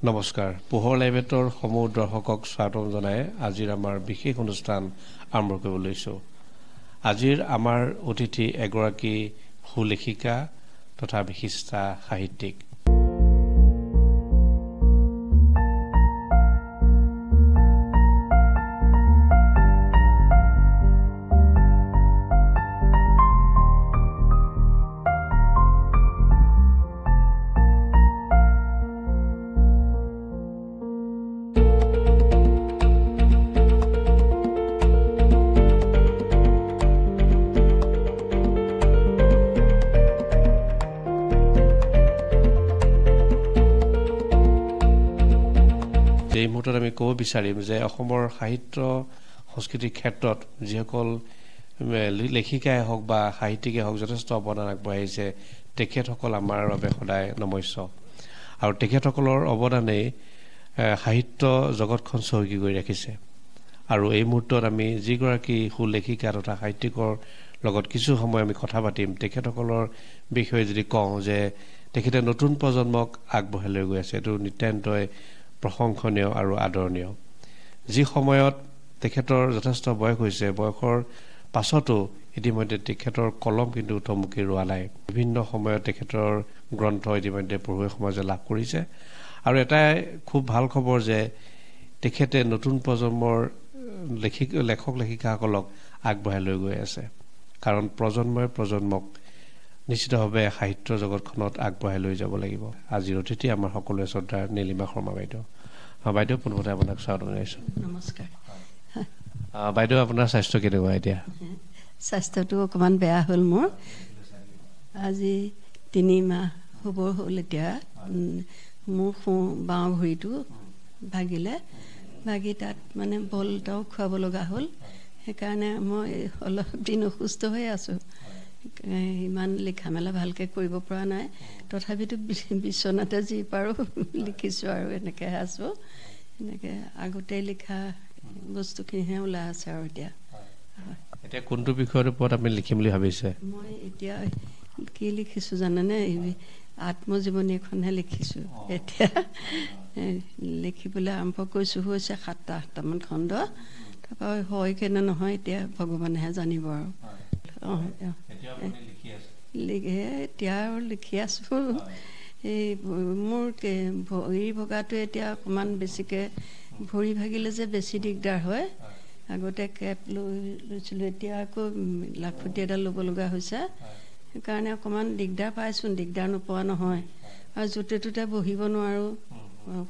নমস্কাৰ পোহৰ লাইভেটৰ সমূহ দৰ্শকক স্বাগতম জনাই আজিৰ আমাৰ বিশেষ অনুষ্ঠান আৰম্ভ কৰিব লৈছো আজিৰ আমাৰ অতিথি এগৰাকী সুলেখিকা তথা বিশিষ্টা সাহিত্যিক এই মুহূৰ্তত আমি ক'ব বিচাৰিম যে অসমৰ সাহিত্য সংস্কৃতিৰ ক্ষেত্ৰত যিসকল লেখিকাই হওক বা সাহিত্যিকে হওক যথেষ্ট অৱদান আগবঢ়াইছে তেখেতসকল আমাৰ বাবে সদায় নমস্য আৰু তেখেতসকলৰ অৱদানেই সাহিত্য জগতখন চহকী কৰি ৰাখিছে আৰু এই মুহূৰ্তত আমি যিগৰাকী সুলেখিকা তথা সাহিত্যিকৰ লগত কিছু সময় আমি কথা পাতিম তেখেতসকলৰ বিষয়ে যদি কওঁ যে তেখেতে নতুন প্ৰজন্মক আগবঢ়াই লৈ গৈ আছে এইটো নিতান্তই প্ৰশংসনীয় আৰু আদৰণীয় যি সময়ত তেখেতৰ যথেষ্ট বয়স হৈছে বয়সৰ পাছতো ইতিমধ্যে তেখেতৰ কলম কিন্তু থমকি ৰোৱা নাই বিভিন্ন সময়ত তেখেতৰ গ্ৰন্থ ইতিমধ্যে পঢ়ুৱৈ সমাজে লাভ কৰিছে আৰু এটাই খুব ভাল খবৰ যে তেখেতে নতুন প্ৰজন্মৰ লেখক লেখিকাসকলক আগবঢ়াই লৈ গৈ আছে কাৰণ প্ৰজন্মই প্ৰজন্মক নিশ্চিতভাৱে সাহিত্য জগতখনত আগবঢ়াই লৈ যাব লাগিব আজিৰ অতিথি আমাৰ সকলোৱে শ্ৰদ্ধাৰ নীলিমা শৰ্মা বাইদেউ বাইদেউ পুনৰবাৰ আপোনাক স্বাগতম জনাইছো নমস্কাৰ বাইদেউ আপোনাৰ স্বাস্থ্য কেনেকুৱা এতিয়া স্বাস্থ্যটো অকণমান বেয়া হ'ল মোৰ আজি 3 মাহ হ'ব হ'ল এতিয়া মোৰ বাওঁ ভৰিটো ভাগি তাত মানে বল এটাও খুৱাব লগা হ'ল সেইকাৰণে মই অলপ দিন অসুস্থ হৈ আছোঁ ইমান লিখা মেলা ভালকৈ কৰিব পৰা নাই তথাপিতো বিচনাতে যি পাৰোঁ লিখিছোঁ আৰু এনেকৈ আছোঁ এনেকৈ আগতে লিখা বস্তুখিনিহে ওলাই আছে আৰু এতিয়া কোনটো বিষয়ৰ ওপৰত আপুনি লিখিম বুলি ভাবিছে মই এতিয়া কি লিখিছোঁ জানেনে আত্মজীৱনী এখনহে লিখিছোঁ এতিয়া লিখিবলৈ আৰম্ভ কৰিছোঁ হৈছে 7-8টামান খণ্ড তাৰপৰা হয় কেনে নহয় এতিয়া ভগৱানেহে জানিব আৰু এতিয়া আৰু লিখি আছোঁ এই মোৰ ভৰি ভগাটো এতিয়া অকণমান বেছিকৈ ভৰি ভাগিলে যে বেছি দিগদাৰ হয় আগতে কেপ লৈছিলোঁ এতিয়া আকৌ লাখুটি এডাল ল'ব লগা হৈছে সেইকাৰণে অকণমান দিগদাৰ পাইছোঁ দিগদাৰ নোপোৱা নহয় আৰু য'তে ত'তে বহিব নোৱাৰোঁ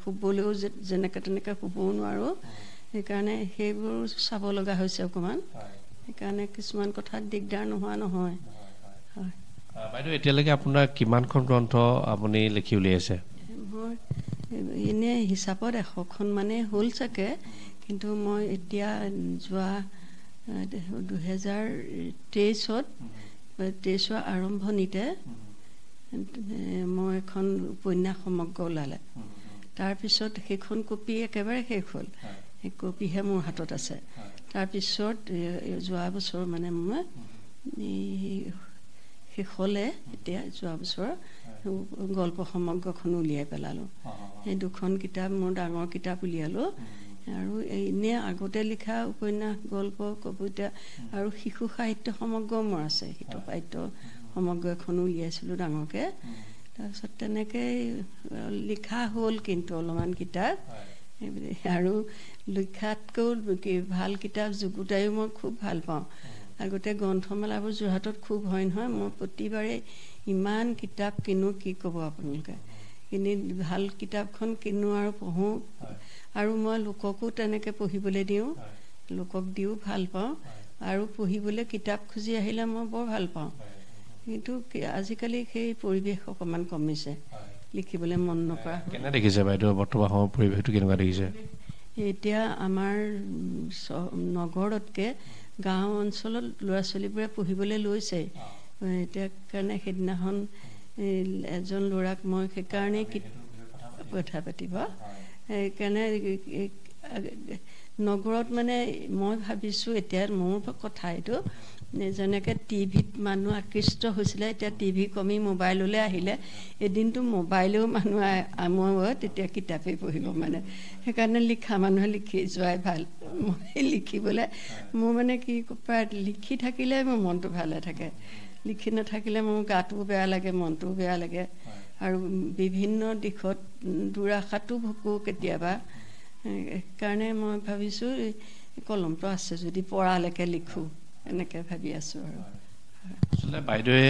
শুবলৈও যেনেকৈ তেনেকৈ শুবও নোৱাৰোঁ সেইকাৰণে সেইবোৰ চাব লগা হৈছে অকণমান সেইকাৰণে কিছুমান কথাত দিগদাৰ নোহোৱা নহয় হয় বাইদেউ এতিয়ালৈকে আপোনাৰ কিমানখন গ্ৰন্থ আপুনি লিখি উলিয়াইছে মই এনেই হিচাপত 100খন মানে হ'ল চাগে কিন্তু মই এতিয়া যোৱা 2023ৰ আৰম্ভণিতে মই এখন উপন্যাস সমগ্ৰ ওলালে তাৰপিছত সেইখন কপি একেবাৰে শেষ হ'ল সেই কপিহে মোৰ হাতত আছে তাৰপিছত যোৱা বছৰ মানে মই শেষলৈ এতিয়া যোৱা বছৰ গল্প সমগ্ৰখন উলিয়াই পেলালোঁ সেই 2খন কিতাপ মোৰ ডাঙৰ কিতাপ উলিয়ালোঁ আৰু এনেই আগতে লিখা উপন্যাস গল্প কবিতা আৰু শিশু সাহিত্য সমগ্ৰ মোৰ আছে শিশু সাহিত্য সমগ্ৰ এখন উলিয়াইছিলোঁ ডাঙৰকৈ তাৰপিছত তেনেকৈ লিখা হ'ল কিন্তু অলপমান কিতাপ আৰু লিখাতকৈও ভাল কিতাপ যুগুতায়ো মই খুব ভাল পাওঁ আগতে গ্ৰন্থমেলাবোৰ যোৰহাটত খুব হয় নহয় মই প্ৰতিবাৰে ইমান কিতাপ কিনো কি ক'ব আপোনালোকে কিনি ভাল কিতাপখন কিনো আৰু পঢ়োঁ আৰু মই লোককো তেনেকৈ পঢ়িবলৈ দিওঁ লোকক দিও ভাল পাওঁ আৰু পঢ়িবলৈ কিতাপ খুজি আহিলে মই বৰ ভাল পাওঁ কিন্তু আজিকালি সেই পৰিৱেশ অকণমান কমিছে লিখিবলৈ মন নকৰা কেনে দেখিছে বাইদেউ বৰ্তমান সময়ৰ পৰিৱেশটো কেনেকুৱা দেখিছে এতিয়া আমাৰ নগৰতকৈ গাঁও অঞ্চলত ল'ৰা ছোৱালীবোৰে পঢ়িবলৈ লৈছে এতিয়া কাৰণে সেইদিনাখন এজন ল'ৰাক মই সেইকাৰণে কথা পাতিব সেইকাৰণে নগৰত মানে মই ভাবিছোঁ এতিয়া মোৰ কথা এইটো যেনেকৈ টিভিত মানুহ আকৃষ্ট হৈছিলে এতিয়া টিভি কমি মোবাইললৈ আহিলে এদিনটো মোবাইলেও মানুহ আমুৱাব তেতিয়া কিতাপেই পঢ়িব মানে সেইকাৰণে লিখা মানুহে লিখি যোৱাই ভাল মই লিখিবলৈ মোৰ মানে কি প্ৰায় লিখি থাকিলে মোৰ মনটো ভালে থাকে লিখি নাথাকিলে মোৰ গাটোও বেয়া লাগে মনটোও বেয়া লাগে আৰু বিভিন্ন দিশত দুৰাশাটো ভোগোঁ কেতিয়াবা সেইকাৰণে মই ভাবিছোঁ কলমটো আছে যদি পৰালৈকে লিখোঁ এনেকৈ ভাবি আছোঁ আৰু আচলতে বাইদেৱে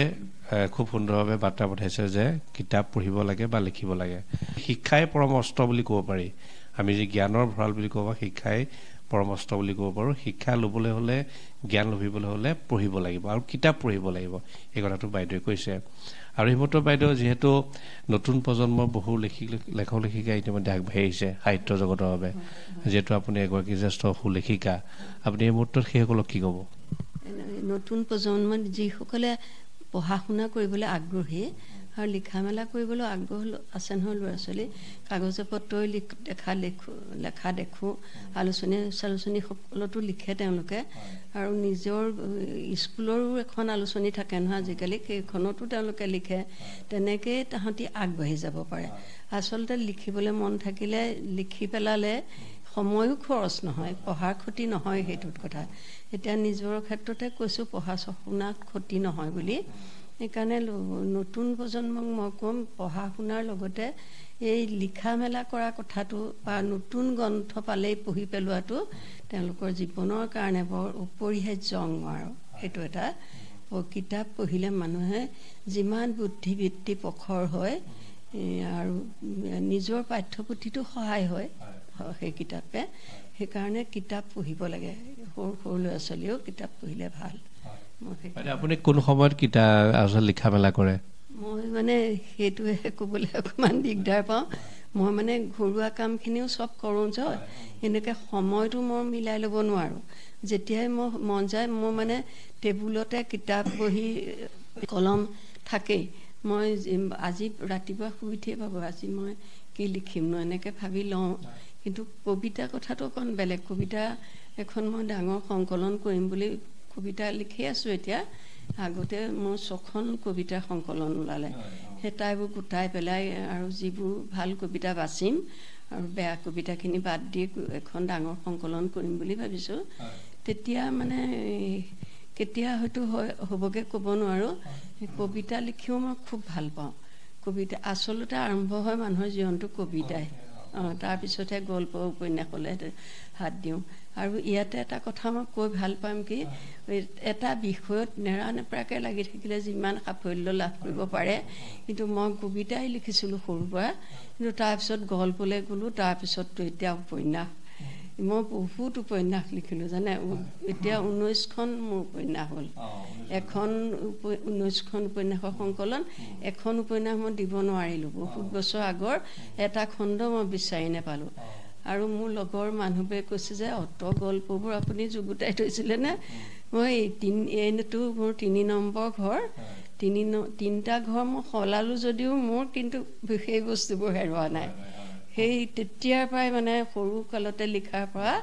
খুব সুন্দৰভাৱে বাৰ্তা পঠাইছে যে কিতাপ পঢ়িব লাগে বা লিখিব লাগে শিক্ষাই পৰম অস্ত্ৰ বুলি ক'ব পাৰি আমি যে জ্ঞানৰ ভঁৰাল বুলি ক'ব শিক্ষাই পৰম অস্ত্ৰ বুলি ক'ব পাৰোঁ শিক্ষা ল'বলৈ হ'লে জ্ঞান লভিবলৈ হ'লে পঢ়িব লাগিব আৰু কিতাপ পঢ়িব লাগিব এই কথাটো বাইদেৱে কৈছে আৰু হিমন্ত বাইদেউ যিহেতু নতুন প্ৰজন্মৰ বহু লেখক লেখিকা ইতিমধ্যে আগবাঢ়ি আহিছে সাহিত্য জগতৰ বাবে যিহেতু আপুনি এগৰাকী জ্যেষ্ঠ সুলেখিকা আপুনি এই মুহূৰ্তত সেইসকলক কি ক'ব নতুন প্ৰজন্মত যিসকলে পঢ়া শুনা কৰিবলৈ আগ্ৰহী আৰু লিখা মেলা কৰিবলৈ আগ্ৰহ আছে নহয় ল'ৰা ছোৱালী কাগজে পত্ৰই লেখা দেখোঁ আলোচনী সকলতো লিখে তেওঁলোকে আৰু নিজৰ স্কুলৰো এখন আলোচনী থাকে নহয় আজিকালি সেইখনতো তেওঁলোকে লিখে তেনেকৈয়ে তাহাঁতি আগবাঢ়ি যাব পাৰে আচলতে লিখিবলৈ মন থাকিলে লিখি পেলালে সময়ো খৰচ নহয় পঢ়াৰ ক্ষতি নহয় সেইটোত কথা এতিয়া নিজৰ ক্ষেত্ৰতে কৈছোঁ পঢ়া শুনা ক্ষতি নহয় বুলি সেইকাৰণে নতুন প্ৰজন্মক মই ক'ম পঢ়া শুনাৰ লগতে এই লিখা মেলা কৰা কথাটো বা নতুন গ্ৰন্থ পালেই পঢ়ি পেলোৱাটো তেওঁলোকৰ জীৱনৰ কাৰণে বৰ অপৰিহাৰ্য অংগ আৰু সেইটো এটা কিতাপ পঢ়িলে মানুহে যিমান বুদ্ধিবৃত্তি প্ৰখৰ হয় আৰু নিজৰ পাঠ্যপুথিটো সহায় হয় সেই কিতাপে সেইকাৰণে কিতাপ পঢ়িব লাগে সৰু ল'ৰা ছোৱালীয়েও কিতাপ পঢ়িলে ভাল আপুনি কোন সময়ত কিতাপ লিখা মেলা কৰে মই মানে সেইটোৱে ক'বলৈ অকণমান দিগদাৰ পাওঁ মই মানে ঘৰুৱা কামখিনিও চব কৰোঁ যে এনেকৈ সময়টো মই মিলাই ল'ব নোৱাৰোঁ যেতিয়াই মই মন যায় মোৰ মানে টেবুলতে কিতাপ বহি কলম থাকেই মই আজি ৰাতিপুৱা শুই উঠিয়ে পাব আজি মই কি লিখিম ন এনেকৈ ভাবি লওঁ কিন্তু কবিতা কথাটো অকণ বেলেগ কবিতা এখন মই ডাঙৰ সংকলন কৰিম বুলি কবিতা লিখি আছোঁ এতিয়া আগতে মোৰ 6খন কবিতাৰ সংকলন ওলালে সেই তাইবোৰ গোটাই পেলাই আৰু যিবোৰ ভাল কবিতা বাচিম আৰু বেয়া কবিতাখিনি বাদ দি এখন ডাঙৰ সংকলন কৰিম বুলি ভাবিছোঁ তেতিয়া মানে কেতিয়া হয়তো হ'বগৈ ক'ব নোৱাৰোঁ কবিতা লিখিও মই খুব ভাল পাওঁ কবিতা আচলতে আৰম্ভ হয় মানুহৰ জীৱনটো কবিতাই তাৰপিছতহে গল্প উপন্যাসলৈ হাত দিওঁ আৰু ইয়াতে এটা কথা মই কৈ ভাল পাম কি এটা বিষয়ত নেৰানেপেৰাকৈ লাগি থাকিলে যিমান সাফল্য লাভ কৰিব পাৰে কিন্তু মই কবিতাই লিখিছিলোঁ সৰুৰ পৰা কিন্তু তাৰপিছত গল্পলৈ গ'লোঁ তাৰপিছততো এতিয়া উপন্যাস মই বহুত উপন্যাস লিখিলোঁ জানে এতিয়া 19খন মোৰ উপন্যাস হ'ল 19খন উপন্যাসৰ সংকলন এখন উপন্যাস মই দিব নোৱাৰিলোঁ বহুত বছৰ আগৰ এটা খণ্ড মই বিচাৰি নাপালোঁ আৰু মোৰ লগৰ মানুহবোৰে কৈছে যে অত গল্পবোৰ আপুনি যুগুতাই থৈছিলেনে মই এইটো মোৰ 3 নম্বৰ ঘৰ 3টা ঘৰ মই সলালোঁ যদিও মোৰ কিন্তু সেই বস্তুবোৰ হেৰুৱা নাই সেই তেতিয়াৰ পৰাই মানে সৰু কালতে লিখাৰ পৰা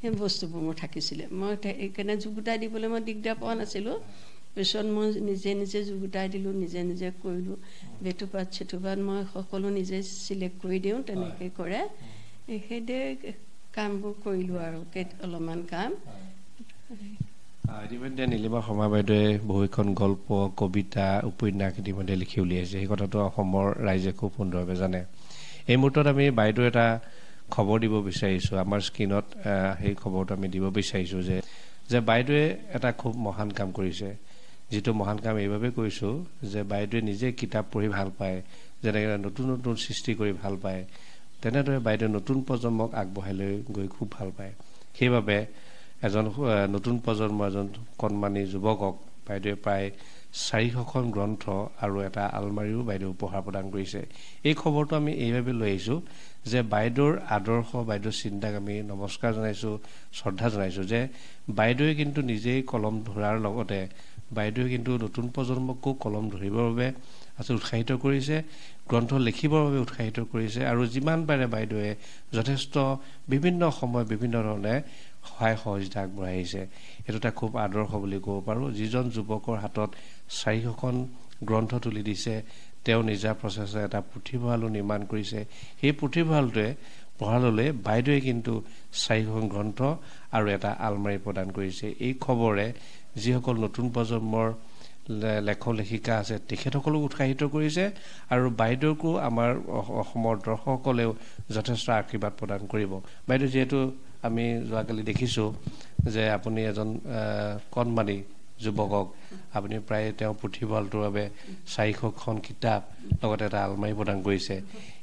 সেই বস্তুবোৰ মোৰ থাকিছিলে মই সেইকাৰণে যুগুতাই দিবলৈ মই দিগদাৰ পোৱা নাছিলোঁ পিছত মই নিজে যুগুতাই দিলোঁ নিজে কৰিলোঁ বেটুপাত চেটুপাত মই সকলো নিজে চিলেক্ট কৰি দিওঁ তেনেকৈ কৰে সেইদৰে কামবোৰ কৰিলোঁ আৰু অলপমান কাম ইতিমধ্যে নীলিমা শৰ্মা বাইদেৱে বহুকেইখন গল্প কবিতা উপন্যাস ইতিমধ্যে লিখি উলিয়াইছে সেই কথাটো অসমৰ ৰাইজে খুব সুন্দৰভাৱে জানে এই মুহূৰ্তত আমি বাইদেউ এটা খবৰ দিব বিচাৰিছোঁ আমাৰ স্ক্ৰীণত সেই খবৰটো আমি দিব বিচাৰিছোঁ যে বাইদেৱে এটা খুব মহান কাম কৰিছে যিটো মহান কাম এইভাৱে কৰিছোঁ যে বাইদেৱে নিজে কিতাপ পঢ়ি ভাল পায় যেনেকৈ নতুন সৃষ্টি কৰি ভাল পায় তেনেদৰে বাইদেৱে নতুন প্ৰজন্মক আগবঢ়াই লৈ গৈ খুব ভাল পায় সেইবাবে এজন নতুন প্ৰজন্মৰ এজন কণমানি যুৱকক বাইদেৱে প্ৰায় 400খন গ্ৰন্থ আৰু এটা আলমাৰীও বাইদেউ উপহাৰ প্ৰদান কৰিছে এই খবৰটো আমি এইভাৱে লৈ আহিছোঁ যে বাইদেউৰ আদৰ্শ বাইদেউৰ চিন্তাক আমি নমস্কাৰ জনাইছোঁ শ্ৰদ্ধা জনাইছোঁ যে বাইদেৱে কিন্তু নিজেই কলম ধৰাৰ লগতে বাইদেৱে কিন্তু নতুন প্ৰজন্মকো কলম ধৰিবৰ বাবে আচলতে উৎসাহিত কৰিছে, গ্ৰন্থ লিখিবৰ বাবে উৎসাহিত কৰিছে আৰু যিমান পাৰে বাইদেৱে যথেষ্ট বিভিন্ন সময় বিভিন্ন ধৰণে সহায় সহযোগিতা আগবঢ়াই আহিছে। এইটো এটা খুব আদৰ্শ বুলি ক'ব পাৰোঁ। যিজন যুৱকৰ হাতত 400খন গ্ৰন্থ তুলি দিছে, তেওঁ নিজা প্ৰচেছে এটা পুথিভঁৰালো নিৰ্মাণ কৰিছে। সেই পুথিভঁৰালটোৱে ভঁৰাললৈ বাইদেৱে কিন্তু 400খন গ্ৰন্থ আৰু এটা আলমাৰি প্ৰদান কৰিছে। এই খবৰে যিসকল নতুন প্ৰজন্মৰ লেখক লেখিকা আছে তেখেতসকলক উৎসাহিত কৰিছে আৰু বাইদেউকো আমাৰ অসমৰ দৰ্শকসকলেও যথেষ্ট আশীৰ্বাদ প্ৰদান কৰিব। বাইদেউ, যিহেতু আমি যোৱাকালি দেখিছোঁ যে আপুনি এজন কণমানি যুৱকক আপুনি প্ৰায় তেওঁ পুথিভঁৰালটোৰ বাবে 400খন কিতাপ লগতে এটা আলমাৰি প্ৰদান কৰিছে।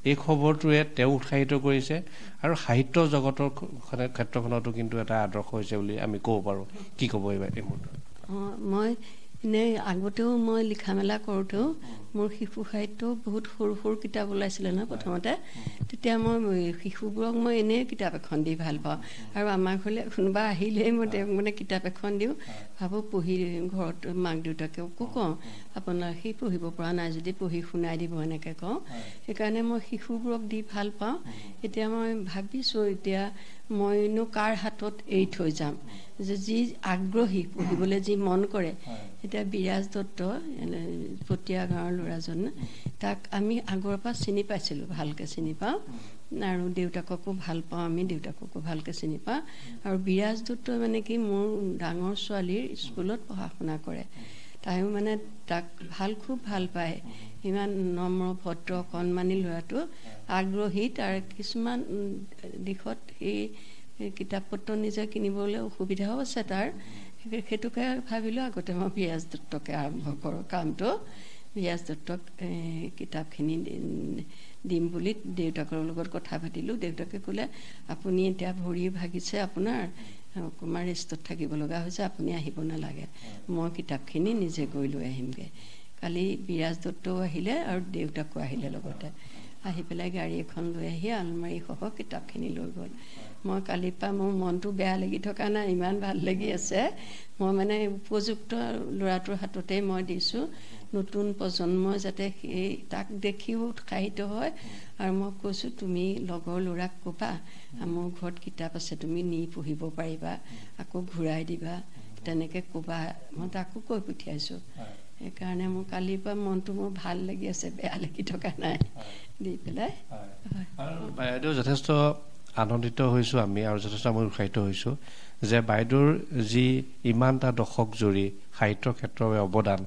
এই খবৰটোৱে তেওঁ উৎসাহিত কৰিছে আৰু সাহিত্য জগতৰ ক্ষেত্ৰখনতো কিন্তু এটা আদৰ্শ হৈছে বুলি আমি ক'ব পাৰোঁ। কি ক'ব এইবাৰ এই মুহূৰ্তত? মই এনেই আগতেও মই লিখা মেলা কৰোঁতেও মোৰ শিশু সাহিত্য বহুত সৰু সৰু কিতাপ ওলাইছিলে নহয় প্ৰথমতে। তেতিয়া মই শিশুবোৰক মই এনেই কিতাপ এখন দি ভাল পাওঁ আৰু আমাৰ ঘৰলৈ কোনোবা আহিলেই মই তেওঁক মানে কিতাপ এখন দিওঁ, ভাবোঁ পঢ়ি ঘৰত মাক দেউতাকেকো কওঁ আপোনাৰ সি পঢ়িব পৰা নাই যদি পঢ়ি শুনাই দিব, এনেকৈ কওঁ। সেইকাৰণে মই শিশুবোৰক দি ভাল পাওঁ। এতিয়া মই ভাবিছোঁ এতিয়া মইনো কাৰ হাতত এৰি থৈ যাম, যে যি আগ্ৰহী পঢ়িবলৈ যি মন কৰে। এতিয়া বিৰাজ দত্ত পতিয়া গাঁৱৰ ল'ৰাজন, তাক আমি আগৰ পৰা চিনি পাইছিলোঁ, ভালকৈ চিনি পাওঁ আৰু দেউতাককো ভাল পাওঁ, আমি দেউতাককো ভালকৈ চিনি পাওঁ। আৰু বিৰাজ দত্ত মানে কি মোৰ ডাঙৰ ছোৱালীৰ স্কুলত পঢ়া শুনা কৰে। তাইও মানে তাক খুব ভাল পায়। ইমান নম্ৰ ভদ্ৰ কণমানি ল'ৰাটো, আগ্ৰহী। তাৰ কিছুমান দিশত এই কিতাপ পত্ৰ নিজে কিনিবলৈ অসুবিধাও আছে তাৰ। সেইটোকে ভাবিলোঁ আগতে মই বিৰাজ দত্তকে আৰম্ভ কৰোঁ কামটো। বিৰাজ দত্তক কিতাপখিনি দিম বুলি দেউতাকৰ লগত কথা পাতিলোঁ। দেউতাকে ক'লে আপুনি এতিয়া ভৰি ভাগিছে, আপোনাৰ অকণমান ৰেষ্টত থাকিব লগা হৈছে, আপুনি আহিব নালাগে, মই কিতাপখিনি নিজে গৈ লৈ আহিমগৈ। কালি বিৰাজ দত্তও আহিলে আৰু দেউতাকো আহিলে লগতে। আহি পেলাই গাড়ী এখন লৈ আহি আলমাৰীসহ কিতাপখিনি লৈ গ'ল। মই কালিৰ পৰা মোৰ মনটো বেয়া লাগি থকা নাই, ইমান ভাল লাগি আছে। মই মানে উপযুক্ত ল'ৰাটোৰ হাততেই মই দিছোঁ, নতুন প্ৰজন্মই যাতে সেই তাক দেখিও উৎসাহিত হয়। আৰু মই কৈছোঁ তুমি লগৰ ল'ৰাক ক'বা মোৰ ঘৰত কিতাপ আছে, তুমি নি পঢ়িব পাৰিবা, আকৌ ঘূৰাই দিবা, তেনেকৈ ক'বা। মই তাকো কৈ পঠিয়াইছোঁ। সেইকাৰণে মোৰ কালিৰ পৰা মনটো মোৰ ভাল লাগি আছে, বেয়া লাগি থকা নাই দি পেলাই। বাইদেউ যথেষ্ট আনন্দিত হৈছোঁ আমি আৰু যথেষ্ট আমি উৎসাহিত হৈছোঁ যে বাইদেউৰ যি ইমানটা দশক জুৰি সাহিত্য ক্ষেত্ৰৰ অৱদান,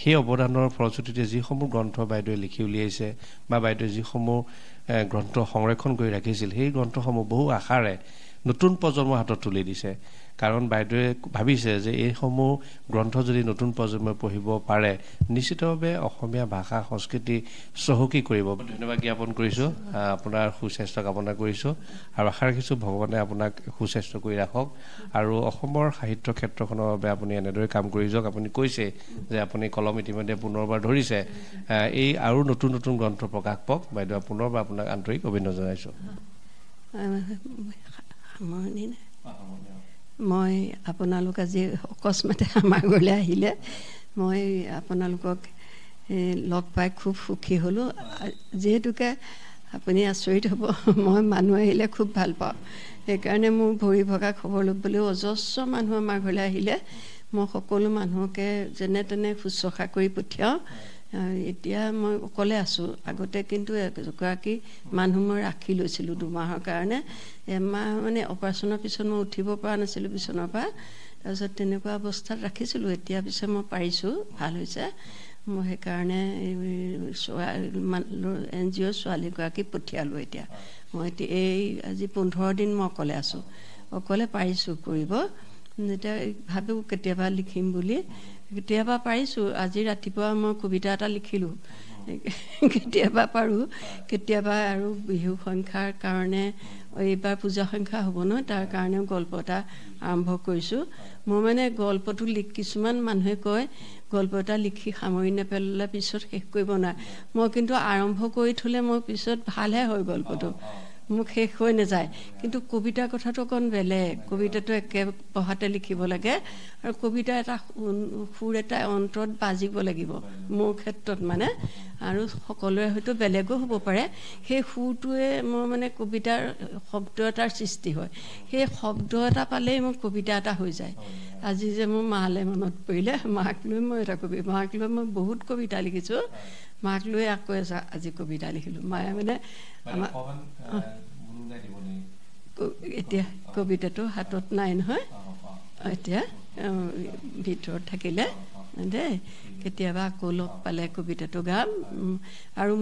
সেই অৱদানৰ ফলশ্ৰুতিতে যিসমূহ গ্ৰন্থ বাইদেৱে লিখি উলিয়াইছে বা বাইদেৱে যিসমূহ গ্ৰন্থ সংৰক্ষণ কৰি ৰাখিছিল, সেই গ্ৰন্থসমূহ বহু আশাৰে নতুন প্ৰজন্মৰ হাতত তুলি দিছে। কাৰণ বাইদেৱে ভাবিছে যে এইসমূহ গ্ৰন্থ যদি নতুন প্ৰজন্মই পঢ়িব পাৰে, নিশ্চিতভাৱে অসমীয়া ভাষা সংস্কৃতি চহকী কৰিব। ধন্যবাদ জ্ঞাপন কৰিছোঁ, আপোনাৰ সুস্বাস্থ্য কামনা কৰিছোঁ আৰু আশা ৰাখিছোঁ ভগৱানে আপোনাক সুস্বাস্থ্য কৰি ৰাখক আৰু অসমৰ সাহিত্য ক্ষেত্ৰখনৰ বাবে আপুনি এনেদৰে কাম কৰি যাওক। আপুনি কৈছে যে আপুনি কলম ইতিমধ্যে পুনৰবাৰ ধৰিছে, এই আৰু নতুন নতুন গ্ৰন্থ প্ৰকাশ পাওক। বাইদেউ পুনৰবাৰ আপোনাক আন্তৰিক অভিনন্দন জনাইছোঁ। মই আপোনালোক আজি অকস্মাতে আমাৰ ঘৰলৈ আহিলে, মই আপোনালোকক লগ পাই খুব সুখী হ'লোঁ। যিহেতুকে আপুনি আচৰিত হ'ব, মই মানুহ আহিলে খুব ভাল পাওঁ। সেইকাৰণে মোৰ ভৰি ভগা খবৰ ল'বলৈও অজস্ৰ মানুহ আমাৰ ঘৰলৈ আহিলে মই সকলো মানুহকে যেনে তেনে শুশ্ৰূষা কৰি পঠিয়াওঁ। এতিয়া মই অকলে আছোঁ। আগতে কিন্তু এগৰাকী মানুহ মই ৰাখি লৈছিলোঁ 2 মাহৰ কাৰণে। এমাহ মানে অপাৰেশ্যনৰ পিছত মই উঠিব পৰা নাছিলোঁ বিচনাৰ পৰা। তাৰপিছত তেনেকুৱা অৱস্থাত ৰাখিছিলোঁ। এতিয়া পিছে মই পাৰিছোঁ, ভাল হৈছে। মই সেইকাৰণে NGO ছোৱালীগৰাকী পঠিয়ালোঁ। এতিয়া মই এই আজি 15 দিন মই অকলে আছোঁ, অকলে পাৰিছোঁ কৰিব। এতিয়া ভাবোঁ কেতিয়াবা লিখিম বুলি, কেতিয়াবা পাৰিছোঁ। আজি ৰাতিপুৱা মই কবিতা এটা লিখিলোঁ, কেতিয়াবা পাৰোঁ, কেতিয়াবা আৰু বিহু সংখ্যাৰ কাৰণে এইবাৰ পূজা সংখ্যা হ'ব নহয়, তাৰ কাৰণেও গল্প এটা আৰম্ভ কৰিছোঁ। মই মানে গল্পটো কিছুমান মানুহে কয় গল্প এটা লিখি সামৰি নেপেলালে পিছত শেষ কৰিব নোৱাৰে। মই কিন্তু আৰম্ভ কৰি থ'লে মই পিছত ভালহে হয় গল্পটো। মোক শেষ হৈ নাযায় কিন্তু কবিতাৰ কথাটো অকণ বেলেগ কবিতাটো একে পঢ়াতে লিখিব লাগে আৰু কবিতা এটা সুৰ এটা অন্তৰত বাজিব লাগিব মোৰ ক্ষেত্ৰত মানে আৰু সকলোৰে হয়তো বেলেগো হ'ব পাৰে সেই সুৰটোৱে মোৰ মানে কবিতাৰ শব্দ এটাৰ সৃষ্টি হয় সেই শব্দ এটা পালেই মোৰ কবিতা এটা হৈ যায় আজি যে মোৰ মালে মনত পৰিলে মাক লৈ মই এটা মাক লৈ মই বহুত কবিতা লিখিছোঁ মাক লৈ আকৌ আজি কবিতা লিখিলোঁ মায়ে মানে এতিয়া কবিতাটো হাতত নাই নহয় এতিয়া ভিতৰত থাকিলে দেই কেতিয়াবা আকৌ লগ পালে কবিতাটো গাম আৰু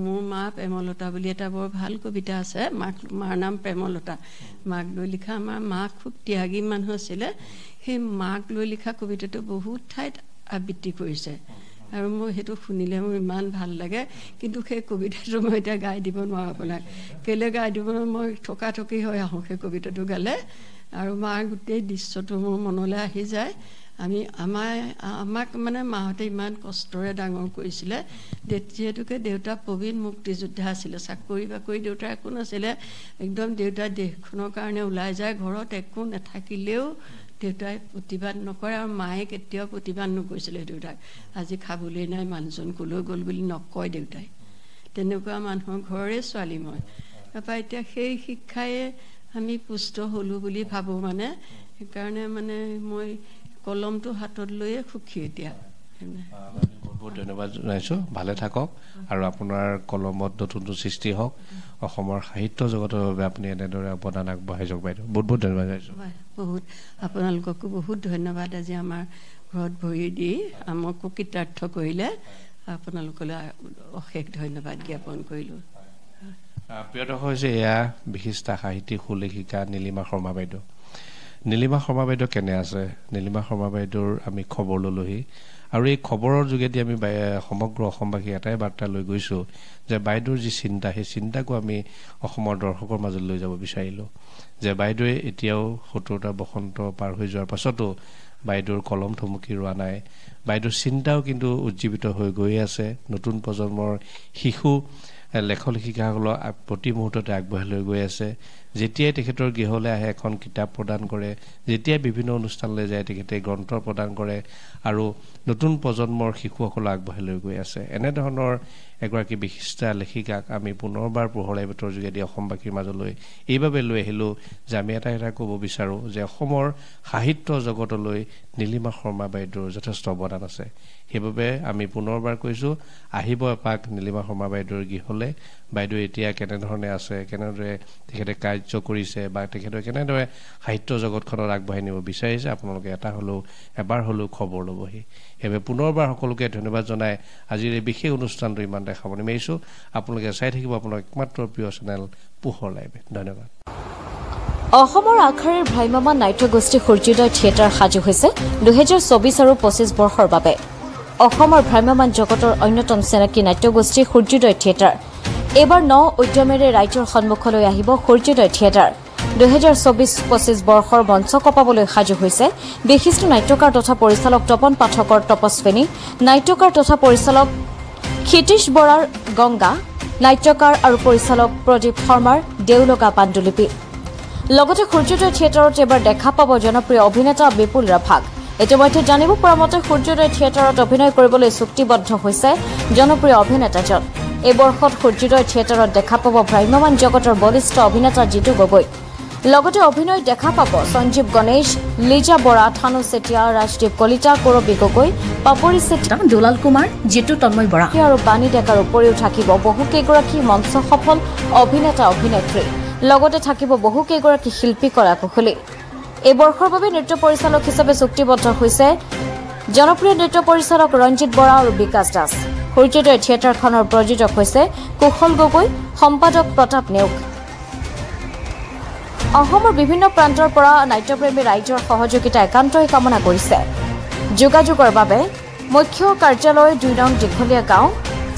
মোৰ মা প্ৰেমলতা বুলি এটা বৰ ভাল কবিতা আছে মাৰ নাম প্ৰেমলতা মাক লৈ লিখা আমাৰ মা খুব ত্যাগী মানুহ আছিলে সেই মাক লৈ লিখা কবিতাটো বহুত ঠাইত আবৃত্তি কৰিছে আৰু মই সেইটো শুনিলে মোৰ ইমান ভাল লাগে কিন্তু সেই কবিতাটো মই এতিয়া গাই দিব নোৱাৰোঁ আপোনাক কেলৈ গাই দিব মই থকাথকি হৈ আহোঁ সেই কবিতাটো গালে আৰু মাৰ গোটেই দৃশ্যটো মোৰ মনলৈ আহি যায় আমাক মানে মাহঁতে ইমান কষ্টৰে ডাঙৰ কৰিছিলে যিহেতুকে দেউতা প্ৰবীণ মুক্তিযোদ্ধা আছিলে চাকৰি বাকৰি দেউতাৰ একো নাছিলে একদম দেউতা দেশখনৰ কাৰণে ওলাই যায় ঘৰত একো নাথাকিলেও দেউতাই প্ৰতিবাদ নকৰে আৰু মায়ে কেতিয়াও প্ৰতিবাদ নকৰিছিলে দেউতাক আজি খাবলৈ নাই মানুহজন ক'লৈ গ'ল বুলি নকয় দেউতাই তেনেকুৱা মানুহৰ ঘৰৰে ছোৱালী মই তাৰপৰা এতিয়া সেই শিক্ষাই আমি পুষ্ট হ'লোঁ বুলি ভাবোঁ মানে সেইকাৰণে মানে মই কলমটো হাতত লৈয়ে সুখী এতিয়া বহুত ধন্যবাদ জনাইছোঁ ভালে থাকক আৰু আপোনাৰ কলমত নতুন সৃষ্টি হওক অসমৰ সাহিত্য জগতৰ বাবে আপুনি এনেদৰে অৱদান আগবঢ়াই যাওক বাইদেউ বহুত বহুত ধন্যবাদ জনাইছোঁ বহুত আপোনালোককো বহুত ধন্যবাদ আজি আমাৰ ঘৰত ভৰি দি আমাকো কৃতাৰ্থ কৰিলে আপোনালোকলৈ অশেষ ধন্যবাদ জ্ঞাপন কৰিলোঁ প্ৰিয় দৰ্শক হৈছে এয়া বিশিষ্টা সাহিত্যিক সুলেখিকা নীলিমা শৰ্মা বাইদেউ নীলিমা শৰ্মা বাইদেউ কেনে আছে নীলিমা শৰ্মা বাইদেউৰ আমি খবৰ ল'লোহি আৰু এই খবৰৰ যোগেদি আমি সমগ্ৰ অসমবাসী এটাই বাৰ্তা লৈ গৈছোঁ যে বাইদেউৰ যি চিন্তা সেই চিন্তাকো আমি অসমৰ দৰ্শকৰ মাজত লৈ যাব বিচাৰিলোঁ যে বাইদেৱে এতিয়াও ৭০টা বসন্ত পাৰ হৈ যোৱাৰ পাছতো বাইদেউৰ কলম থমকি ৰোৱা নাই বাইদেউৰ চিন্তাও কিন্তু উজ্জীৱিত হৈ গৈ আছে নতুন প্ৰজন্মৰ শিশু লেখক লেখিকাসকলক প্ৰতি মুহূৰ্ততে আগবঢ়াই লৈ গৈ আছে যেতিয়াই তেখেতৰ গৃহলৈ আহে এখন কিতাপ প্ৰদান কৰে যেতিয়াই বিভিন্ন অনুষ্ঠানলৈ যায় তেখেতে গ্ৰন্থ প্ৰদান কৰে আৰু নতুন প্ৰজন্মৰ শিশুসকলক আগবঢ়াই লৈ গৈ আছে এনেধৰণৰ এগৰাকী বিশিষ্টা লেখিকাক আমি পুনৰবাৰ পোহৰাই বাটৰ যোগেদি অসমবাসীৰ মাজলৈ এইবাবে লৈ আহিলোঁ যে আমি এটা ক'ব বিচাৰোঁ যে অসমৰ সাহিত্য জগতলৈ নীলিমা শৰ্মা বাইদেউৰ যথেষ্ট অৱদান আছে সেইবাবে আমি পুনৰবাৰ কৈছোঁ আহিব এপাক নীলিমা শৰ্মা বাইদেউৰ গৃহলৈ বাইদেউ এতিয়া কেনেধৰণে আছে কেনেদৰে তেখেতে কাৰ্য কৰিছে বা তেখেতে কেনেদৰে সাহিত্য জগতখনত আগবঢ়াই নিব বিচাৰিছে আপোনালোকে এবাৰ হ'লেও খবৰ ল'বহি সেইবাবে পুনৰবাৰ সকলোকে ধন্যবাদ জনাই আজিৰ এই বিশেষ অনুষ্ঠানটো ইমানতে সামৰণি মাৰিছোঁ আপোনালোকে চাই থাকিব আপোনাৰ একমাত্ৰ প্ৰিয় চেনেল পোহৰ লাইভে ধন্যবাদ অসমৰ আগশাৰীৰ ভ্ৰাম্যমান নাট্যগোষ্ঠী সূৰ্যোদয় থিয়েটাৰ সাজু হৈছে ২০২৪ আৰু ২৫ বৰ্ষৰ বাবে অসমৰ ভ্ৰাম্যমান জগতৰ অন্যতম চেনেকী নাট্যগোষ্ঠী সূৰ্যোদয় থিয়েটাৰ এইবাৰ উদ্যমেৰে ৰাইজৰ সন্মুখলৈ আহিব সূৰ্যোদয় থিয়েটাৰ ২০২৪-২৫ বৰ্ষৰ মঞ্চ কপাবলৈ সাজু হৈছে বিশিষ্ট নাট্যকাৰ তথা পৰিচালক তপন পাঠকৰ তপস্বিনী নাট্যকাৰ তথা পৰিচালক ক্ষিতীশ বৰাৰ গংগা নাট্যকাৰ আৰু পৰিচালক প্ৰদীপ শৰ্মাৰ দেউলগা পাণ্ডুলিপি লগতে সূৰ্যোদয় থিয়েটাৰত এবাৰ দেখা পাব জনপ্ৰিয় অভিনেতা বিপুল ৰাভাক ইতিমধ্যে জানিব পৰা মতে সূৰ্যোদয় থিয়েটাৰত অভিনয় কৰিবলৈ চুক্তিবদ্ধ হৈছে জনপ্ৰিয় অভিনেতাজন এই বৰ্ষত সূৰ্যোদয় থিয়েটাৰত দেখা পাব ভ্ৰাম্যমান জগতৰ বলিষ্ঠ অভিনেতা জিতু গগৈ লগতে অভিনয় দেখা পাব সঞ্জীৱ গণেশ লিজা বৰা থানু চেতিয়া ৰাজদীপ কলিতা কৰবী গগৈ পাপৰি চেতিয়া দুলাল কুমাৰ জিতু তন্ময় বৰা আৰু বাণী ডেকাৰ উপৰিও থাকিব বহুকেইগৰাকী মঞ্চ সফল অভিনেতা অভিনেত্ৰী লগতে থাকিব বহুকেইগৰাকী শিল্পী কলা কুশলী এই বৰ্ষৰ বাবে নৃত্য পৰিচালক হিচাপে চুক্তিবদ্ধ হৈছে জনপ্ৰিয় নৃত্য পৰিচালক ৰঞ্জিত বৰা আৰু বিকাশ দাস সূৰ্যোদয় থিয়েটাৰখনৰ প্ৰযোজক হৈছে কুশল গগৈ সম্পাদক প্ৰতাপ নেওগ অসমৰ বিভিন্ন প্ৰান্তৰ পৰা নাট্যপ্ৰেমী ৰাইজৰ সহযোগিতা একান্তই কামনা কৰিছে যোগাযোগৰ বাবে মুখ্য কাৰ্যালয় ২ নং দীঘলীয়া গাঁও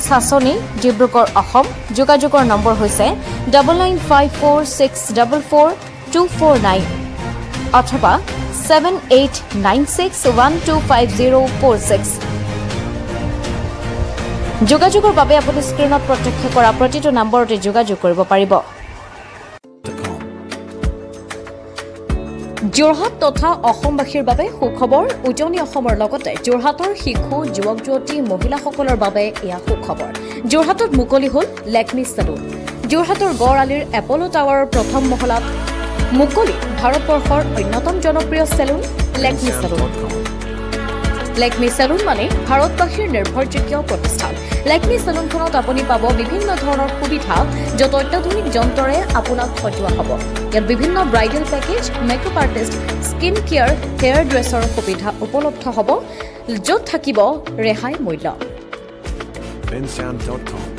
সাসনি ডিব্ৰুগড় অসম যোগাযোগৰ নম্বৰ হৈছে 9954644249 অথবা 7896125046 যোগাযোগৰ বাবে আপুনি স্ক্ৰীনত প্ৰত্যক্ষ কৰা প্ৰতিটো নম্বৰতে যোগাযোগ কৰিব পাৰিব যোৰহাট তথা অসমবাসীৰ বাবে সুখবৰ উজনি অসমৰ লগতে যোৰহাটৰ শিশু যুৱক যুৱতী মহিলাসকলৰ বাবে এয়া সুখবৰ যোৰহাটত মুকলি হ'ল লেকমি চেলুন যোৰহাটৰ গড় আলিৰ এপলো টাৱাৰৰ প্ৰথম মহলাত মুকলি ভাৰতবৰ্ষৰ অন্যতম জনপ্ৰিয় salon Lakme salon Lakme salon মানে ভাৰতবাসীৰ নিৰ্ভৰযোগ্য প্ৰতিষ্ঠান লেকমি চেলুনখনত আপুনি পাব বিভিন্ন ধৰণৰ সুবিধা য'ত অত্যাধুনিক যন্ত্ৰৰে আপোনাক সজোৱা হ'ব ইয়াত বিভিন্ন bridal package makeup artist skin care hairdresser সুবিধা উপলব্ধ হ'ব য'ত থাকিব ৰেহাই মূল্য bensound.com